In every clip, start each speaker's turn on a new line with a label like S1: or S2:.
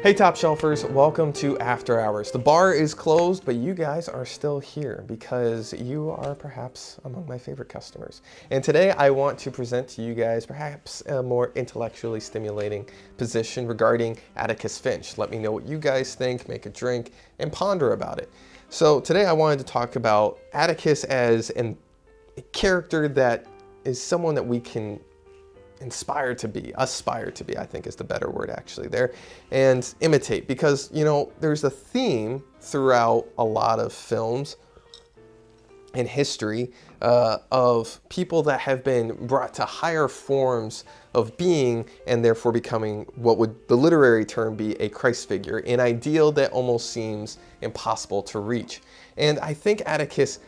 S1: Hey Top Shelfers, welcome to After Hours. The bar is closed, but you guys are still here because you are perhaps among my favorite customers. And today I want to present to you guys perhaps a more intellectually stimulating position regarding Atticus Finch. Let me know what you guys think, make a drink, and ponder about it. So today I wanted to talk about Atticus as a character that is someone that we can aspire to be, I think is the better word actually there, and imitate, because, you know, there's a theme throughout a lot of films in history of people that have been brought to higher forms of being and therefore becoming what would the literary term be a Christ figure, an ideal that almost seems impossible to reach. And I think Atticus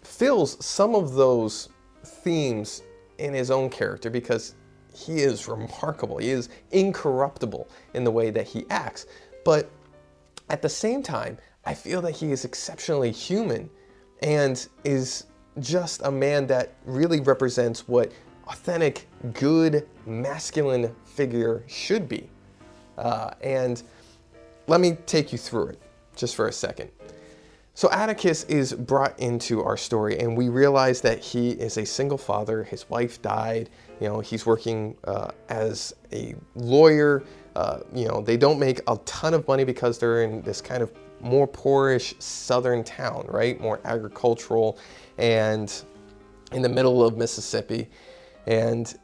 S1: fills some of those themes in his own character because he is remarkable. He is incorruptible in the way that he acts. But at the same time, I feel that he is exceptionally human and is just a man that really represents what authentic, good, masculine figure should be. And let me take you through it just for a second. So Atticus is brought into our story and we realize that he is a single father. His wife died. You know, he's working as a lawyer. You know, they don't make a ton of money because they're in this kind of more poorish southern town, right? More agricultural and in the middle of Mississippi. And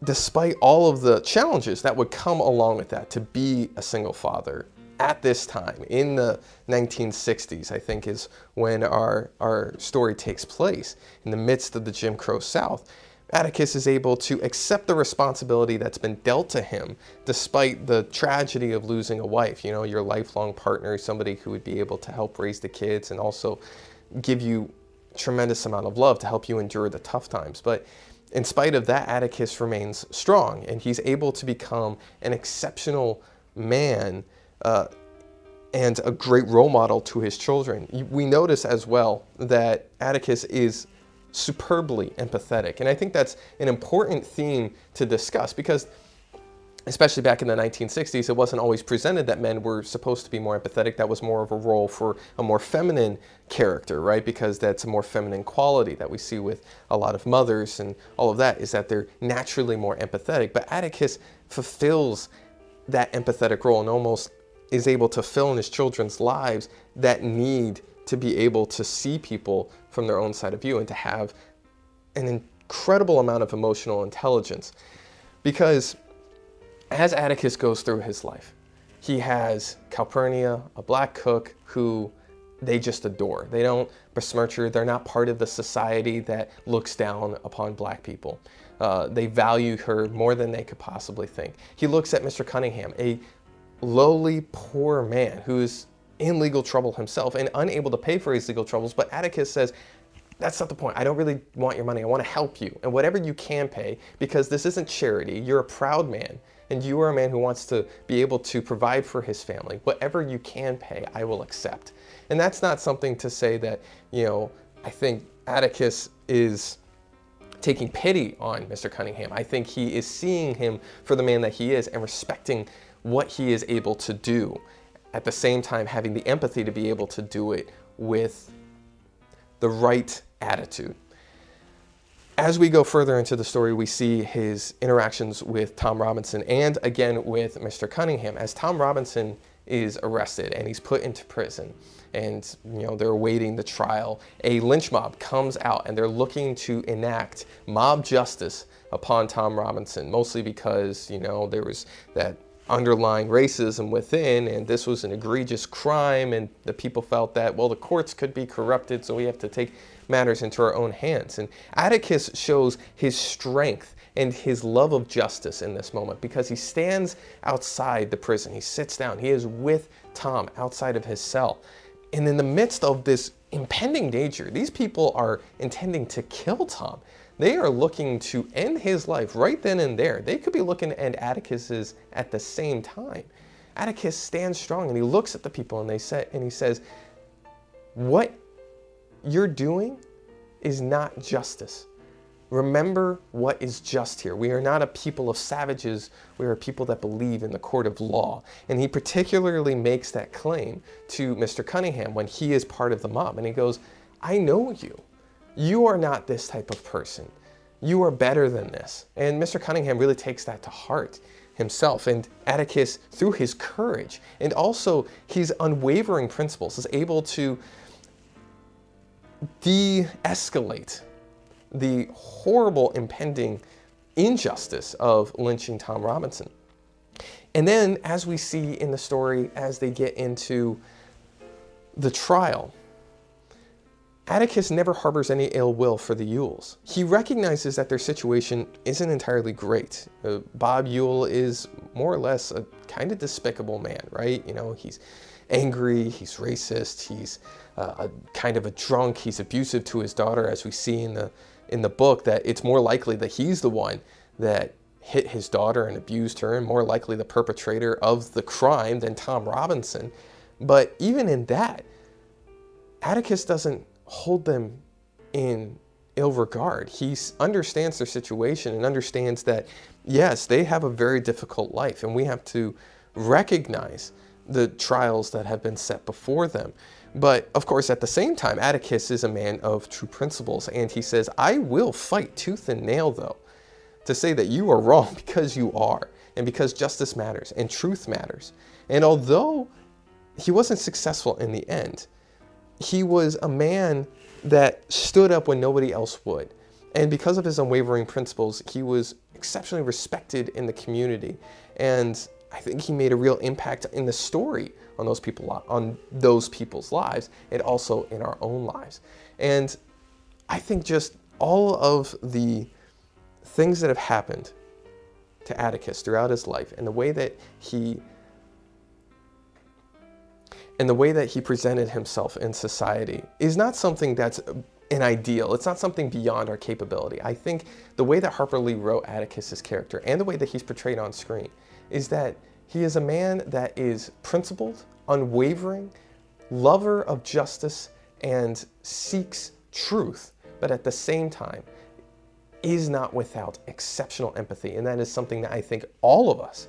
S1: despite all of the challenges that would come along with that, to be a single father at this time in the 1960s, I think is when our story takes place, in the midst of the Jim Crow South, Atticus is able to accept the responsibility that's been dealt to him despite the tragedy of losing a wife, you know, your lifelong partner, somebody who would be able to help raise the kids and also give you a tremendous amount of love to help you endure the tough times. But in spite of that, Atticus remains strong and he's able to become an exceptional man and a great role model to his children. We notice as well that Atticus is superbly empathetic. And I think that's an important theme to discuss because, especially back in the 1960s, it wasn't always presented that men were supposed to be more empathetic. That was more of a role for a more feminine character, right? Because that's a more feminine quality that we see with a lot of mothers and all of that, is that they're naturally more empathetic. But Atticus fulfills that empathetic role and almost is able to fill in his children's lives that need to be able to see people from their own side of view and to have an incredible amount of emotional intelligence. Because as Atticus goes through his life, he has Calpurnia, a black cook, who they just adore. They don't besmirch her. They're not part of the society that looks down upon black people. They value her more than they could possibly think. He looks at Mr. Cunningham, a lowly, poor man who's in legal trouble himself and unable to pay for his legal troubles. But Atticus says, that's not the point. I don't really want your money. I want to help you. And whatever you can pay, because this isn't charity. You're a proud man. And you are a man who wants to be able to provide for his family. Whatever you can pay, I will accept. And that's not something to say that, you know, I think Atticus is taking pity on Mr. Cunningham. I think he is seeing him for the man that he is and respecting what he is able to do, at the same time having the empathy to be able to do it with the right attitude. As we go further into the story, we see his interactions with Tom Robinson and again with Mr. Cunningham. As Tom Robinson is arrested and he's put into prison and, you know, they're awaiting the trial, a lynch mob comes out and they're looking to enact mob justice upon Tom Robinson, mostly because, you know, there was that underlying racism within, and this was an egregious crime, and the people felt that, well, the courts could be corrupted, so we have to take matters into our own hands. And Atticus shows his strength and his love of justice in this moment because he stands outside the prison. He sits down. He is with Tom outside of his cell. And in the midst of this impending danger, these people are intending to kill Tom. They are looking to end his life right then and there. They could be looking to end Atticus's at the same time. Atticus stands strong and he looks at the people and he says, what you're doing is not justice. Remember what is just here. We are not a people of savages. We are a people that believe in the court of law. And he particularly makes that claim to Mr. Cunningham when he is part of the mob. And he goes, I know you. You are not this type of person. You are better than this. And Mr. Cunningham really takes that to heart himself. And Atticus, through his courage and also his unwavering principles, is able to de-escalate the horrible impending injustice of lynching Tom Robinson. And then, as we see in the story, as they get into the trial, Atticus never harbors any ill will for the Yules. He recognizes that their situation isn't entirely great. Bob Yule is more or less a kind of despicable man, right? You know, he's angry, he's racist, he's a kind of a drunk, he's abusive to his daughter, as we see in the book, that it's more likely that he's the one that hit his daughter and abused her, and more likely the perpetrator of the crime than Tom Robinson. But even in that, Atticus doesn't hold them in ill regard. He understands their situation and understands that, yes, they have a very difficult life, and we have to recognize the trials that have been set before them. But of course, at the same time, Atticus is a man of true principles, and he says, I will fight tooth and nail, though, to say that you are wrong, because you are, and because justice matters and truth matters. And although he wasn't successful in the end, he was a man that stood up when nobody else would. And because of his unwavering principles, he was exceptionally respected in the community. And I think he made a real impact in the story on those people's lives, and also in our own lives. And I think just all of the things that have happened to Atticus throughout his life, and the way that he presented himself in society, is not something that's an ideal. It's not something beyond our capability. I think the way that Harper Lee wrote Atticus's character, and the way that he's portrayed on screen, is that he is a man that is principled, unwavering, lover of justice, and seeks truth, but at the same time is not without exceptional empathy. And that is something that I think all of us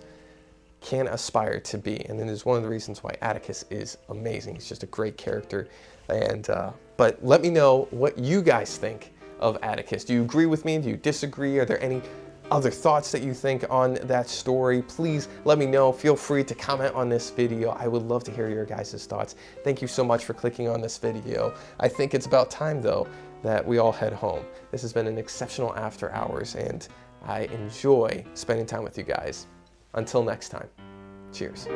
S1: can aspire to be. And it is one of the reasons why Atticus is amazing. He's just a great character. And but let me know what you guys think of Atticus. Do you agree with me? Do you disagree? Are there any other thoughts that you think on that story? Please let me know. Feel free to comment on this video. I would love to hear your guys' thoughts. Thank you so much for clicking on this video. I think it's about time, though, that we all head home. This has been an exceptional After Hours, and I enjoy spending time with you guys. Until next time, cheers.